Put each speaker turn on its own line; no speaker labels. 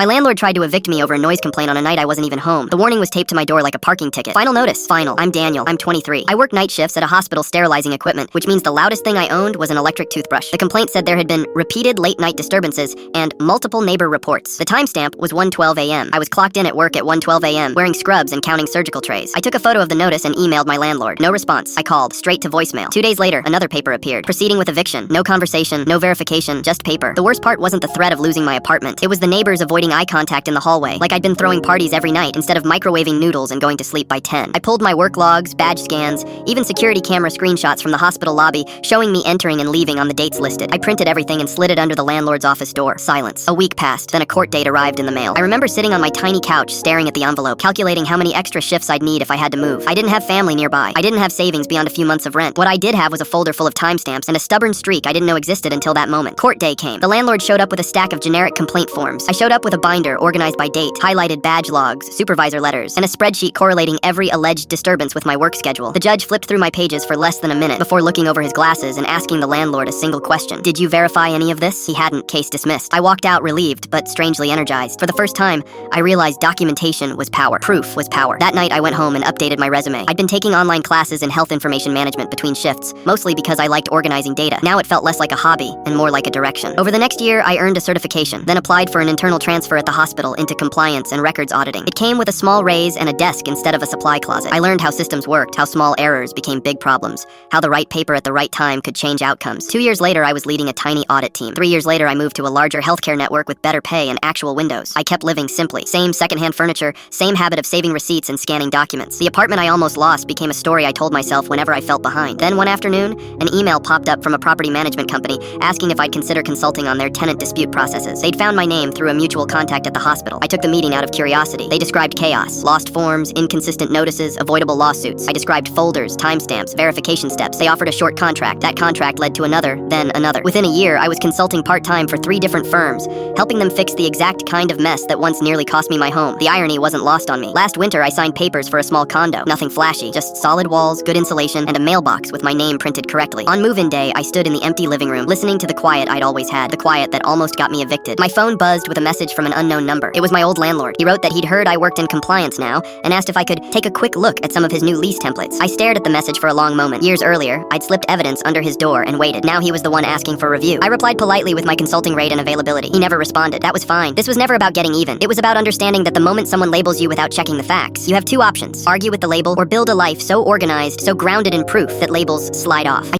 My landlord tried to evict me over a noise complaint on a night I wasn't even home. The warning was taped to my door like a parking ticket. Final notice. Final. I'm Daniel. I'm 23. I work night shifts at a hospital sterilizing equipment, which means the loudest thing I owned was an electric toothbrush. The complaint said there had been repeated late-night disturbances and multiple neighbor reports. The timestamp was 1:12 a.m. I was clocked in at work at 1:12 a.m., wearing scrubs and counting surgical trays. I took a photo of the notice and emailed my landlord. No response. I called, straight to voicemail. 2 days later, another paper appeared, proceeding with eviction. No conversation, no verification, just paper. The worst part wasn't the threat of losing my apartment. It was the neighbors avoiding eye contact in the hallway, like I'd been throwing parties every night instead of microwaving noodles and going to sleep by 10. I pulled my work logs, badge scans, even security camera screenshots from the hospital lobby showing me entering and leaving on the dates listed. I printed everything and slid it under the landlord's office door. Silence. A week passed, then a court date arrived in the mail. I remember sitting on my tiny couch, staring at the envelope, calculating how many extra shifts I'd need if I had to move. I didn't have family nearby. I didn't have savings beyond a few months of rent. What I did have was a folder full of timestamps and a stubborn streak I didn't know existed until that moment. Court day came. The landlord showed up with a stack of generic complaint forms. I showed up with a binder organized by date, highlighted badge logs, supervisor letters, and a spreadsheet correlating every alleged disturbance with my work schedule. The judge flipped through my pages for less than a minute before looking over his glasses and asking the landlord a single question. Did you verify any of this? He hadn't. Case dismissed. I walked out relieved, but strangely energized. For the first time, I realized documentation was power. Proof was power. That night, I went home and updated my resume. I'd been taking online classes in health information management between shifts, mostly because I liked organizing data. Now it felt less like a hobby and more like a direction. Over the next year, I earned a certification, then applied for an internal transfer at the hospital into compliance and records auditing. It came with a small raise and a desk instead of a supply closet. I learned how systems worked, how small errors became big problems, how the right paper at the right time could change outcomes. 2 years later, I was leading a tiny audit team. 3 years later, I moved to a larger healthcare network with better pay and actual windows. I kept living simply. Same secondhand furniture, same habit of saving receipts and scanning documents. The apartment I almost lost became a story I told myself whenever I felt behind. Then one afternoon, an email popped up from a property management company asking if I'd consider consulting on their tenant dispute processes. They'd found my name through a mutual contact at the hospital. I took the meeting out of curiosity. They described chaos, lost forms, inconsistent notices, avoidable lawsuits. I described folders, timestamps, verification steps. They offered a short contract. That contract led to another, then another. Within a year, I was consulting part-time for 3 different firms, helping them fix the exact kind of mess that once nearly cost me my home. The irony wasn't lost on me. Last winter, I signed papers for a small condo. Nothing flashy, just solid walls, good insulation, and a mailbox with my name printed correctly. On move-in day, I stood in the empty living room, listening to the quiet I'd always had, the quiet that almost got me evicted. My phone buzzed with a message from an unknown number. It was my old landlord. He wrote that he'd heard I worked in compliance now, and asked if I could take a quick look at some of his new lease templates. I stared at the message for a long moment. Years earlier, I'd slipped evidence under his door and waited. Now he was the one asking for review. I replied politely with my consulting rate and availability. He never responded. That was fine. This was never about getting even. It was about understanding that the moment someone labels you without checking the facts, you have 2 options: argue with the label or build a life so organized, so grounded in proof that labels slide off.